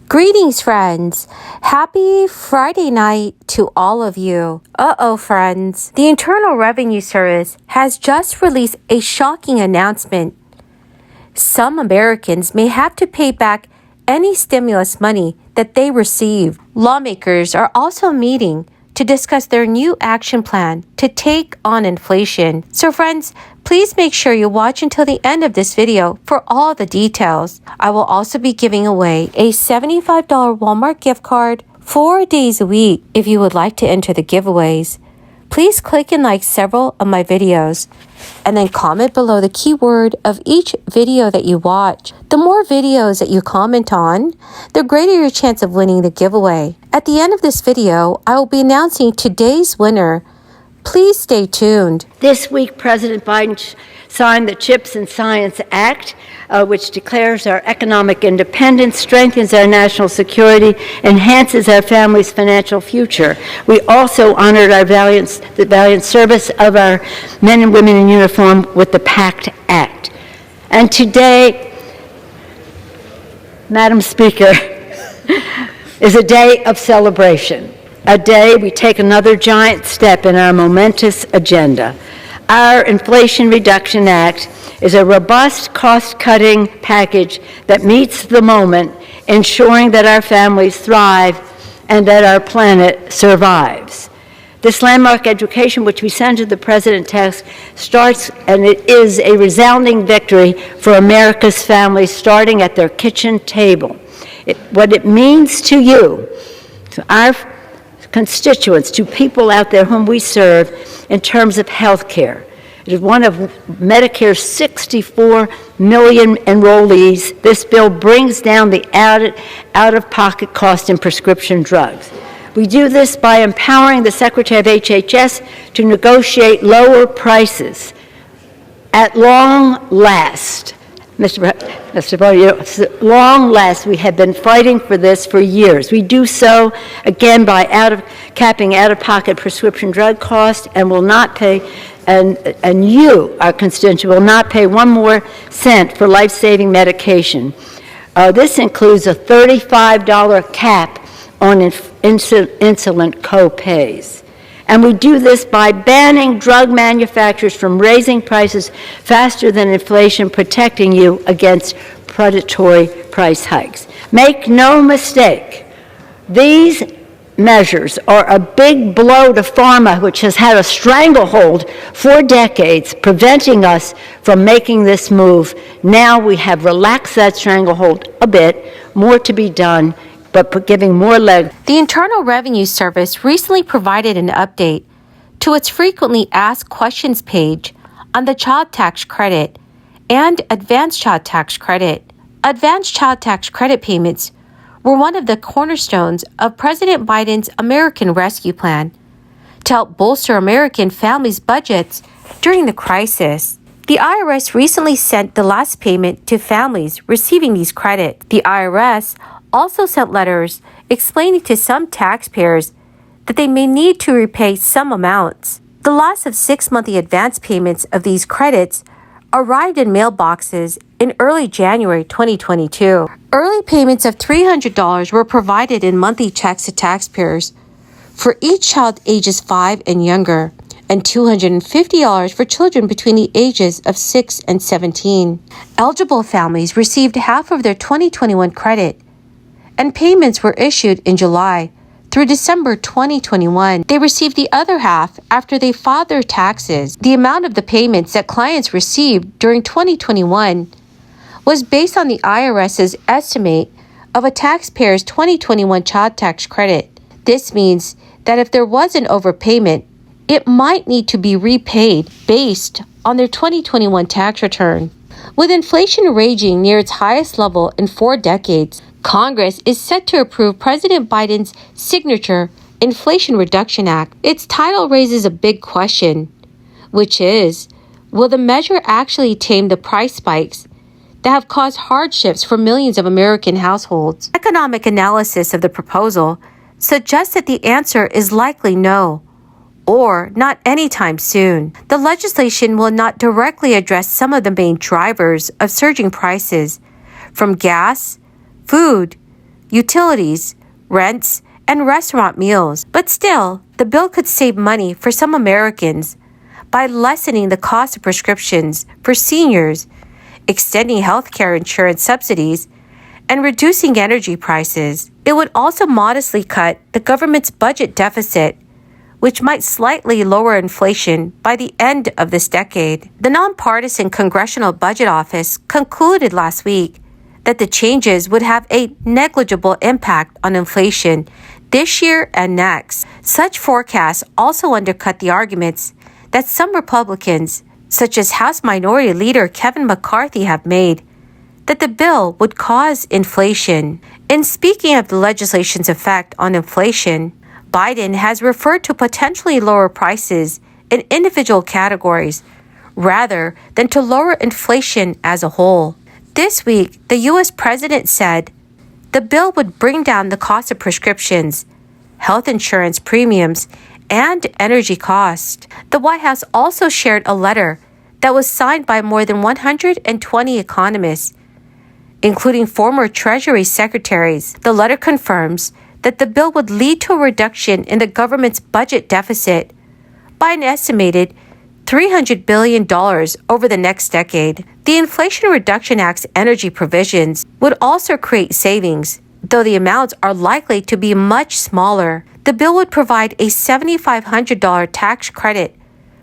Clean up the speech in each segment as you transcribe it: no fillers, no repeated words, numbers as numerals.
Greetings, friends. Happy Friday night to all of you. Friends. The Internal Revenue Service has just released a shocking announcement. Some Americans may have to pay back any stimulus money that they receive. Lawmakers are also meeting to discuss their new action plan to take on inflation. So friends, please make sure you watch until the end of this video for all the details. I will also be giving away a $75 Walmart gift card 4 days a week. If you would like to enter the giveaways, please click and like several of my videos and then comment below the keyword of each video that you watch. The more videos that you comment on, the greater your chance of winning the giveaway. At the end of this video, I will be announcing today's winner. Please stay tuned. This week, President Biden signed the CHIPS and Science Act, which declares our economic independence, strengthens our national security, enhances our family's financial future. We also honored the valiant service of our men and women in uniform with the PACT Act. And today, Madam Speaker, is a day of celebration, a day we take another giant step in our momentous agenda. Our Inflation Reduction Act is a robust cost-cutting package that meets the moment, ensuring that our families thrive and that our planet survives. This landmark education, which we send to the President text, starts, and it is a resounding victory for America's families, starting at their kitchen table. What it means to you, to our constituents, to people out there whom we serve in terms of health care. It is one of Medicare's 64 million enrollees. This bill brings down the out-of-pocket cost in prescription drugs. We do this by empowering the Secretary of HHS to negotiate lower prices. At long last, Mr. Barr, long last, we have been fighting for this for years. We do so, again, by capping out-of-pocket prescription drug costs, and will not pay, and you, our constituent, will not pay one more cent for life-saving medication. This includes a $35 cap on insulin co-pays. And we do this by banning drug manufacturers from raising prices faster than inflation, protecting you against predatory price hikes. Make no mistake, these measures are a big blow to pharma, which has had a stranglehold for decades, preventing us from making this move. Now we have relaxed that stranglehold a bit, more to be done, but giving more leg. The Internal Revenue Service recently provided an update to its frequently asked questions page on the Child Tax Credit and Advanced Child Tax Credit. Advanced Child Tax Credit payments were one of the cornerstones of President Biden's American Rescue Plan to help bolster American families' budgets during the crisis. The IRS recently sent the last payment to families receiving these credits. The IRS also sent letters explaining to some taxpayers that they may need to repay some amounts. The last of 6 monthly advance payments of these credits arrived in mailboxes in early January 2022. Early payments of $300 were provided in monthly checks to taxpayers for each child ages 5 and younger, and $250 for children between the ages of 6 and 17. Eligible families received half of their 2021 credit, and payments were issued in July through December 2021. They received the other half after they filed their taxes. The amount of the payments that clients received during 2021 was based on the IRS's estimate of a taxpayer's 2021 child tax credit. This means that if there was an overpayment, it might need to be repaid based on their 2021 tax return. With inflation raging near its highest level in 4 decades, Congress is set to approve President Biden's signature Inflation Reduction Act. Its title raises a big question, which is, will the measure actually tame the price spikes that have caused hardships for millions of American households? Economic analysis of the proposal suggests that the answer is likely no, or not anytime soon. The legislation will not directly address some of the main drivers of surging prices, from gas, food, utilities, rents, and restaurant meals. But still, the bill could save money for some Americans by lessening the cost of prescriptions for seniors, extending healthcare insurance subsidies, and reducing energy prices. It would also modestly cut the government's budget deficit, which might slightly lower inflation by the end of this decade. The nonpartisan Congressional Budget Office concluded last week that the changes would have a negligible impact on inflation this year and next. Such forecasts also undercut the arguments that some Republicans, such as House Minority Leader Kevin McCarthy, have made that the bill would cause inflation. In speaking of the legislation's effect on inflation, Biden has referred to potentially lower prices in individual categories rather than to lower inflation as a whole. This week, the U.S. president said the bill would bring down the cost of prescriptions, health insurance premiums, and energy costs. The White House also shared a letter that was signed by more than 120 economists, including former Treasury secretaries. The letter confirms that the bill would lead to a reduction in the government's budget deficit by an estimated $300 billion over the next decade. The Inflation Reduction Act's energy provisions would also create savings, though the amounts are likely to be much smaller. The bill would provide a $7,500 tax credit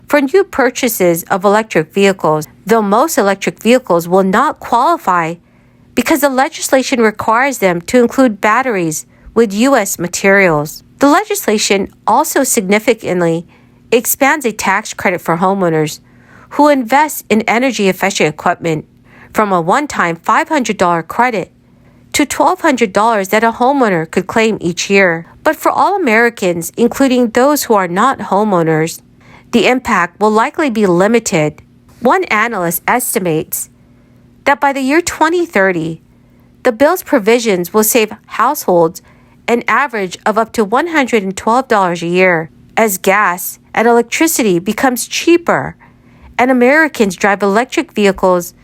for new purchases of electric vehicles, though most electric vehicles will not qualify because the legislation requires them to include batteries with U.S. materials. The legislation also significantly expands a tax credit for homeowners who invest in energy-efficient equipment from a one-time $500 credit to $1,200 that a homeowner could claim each year. But for all Americans, including those who are not homeowners, the impact will likely be limited. One analyst estimates that by the year 2030, the bill's provisions will save households an average of up to $112 a year as gas and electricity becomes cheaper and Americans drive electric vehicles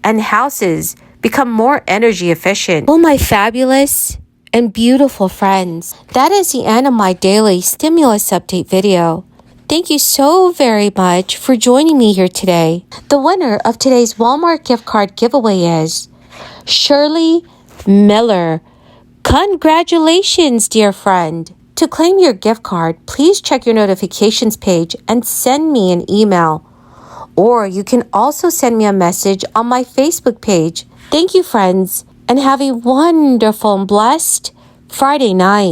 and houses become more energy efficient. Oh, my fabulous and beautiful friends, that is the end of my daily stimulus update video. Thank you so very much for joining me here today. The winner of today's Walmart gift card giveaway is Shirley Miller. Congratulations, dear friend. To claim your gift card, please check your notifications page and send me an email. Or you can also send me a message on my Facebook page. Thank you, friends, and have a wonderful and blessed Friday night.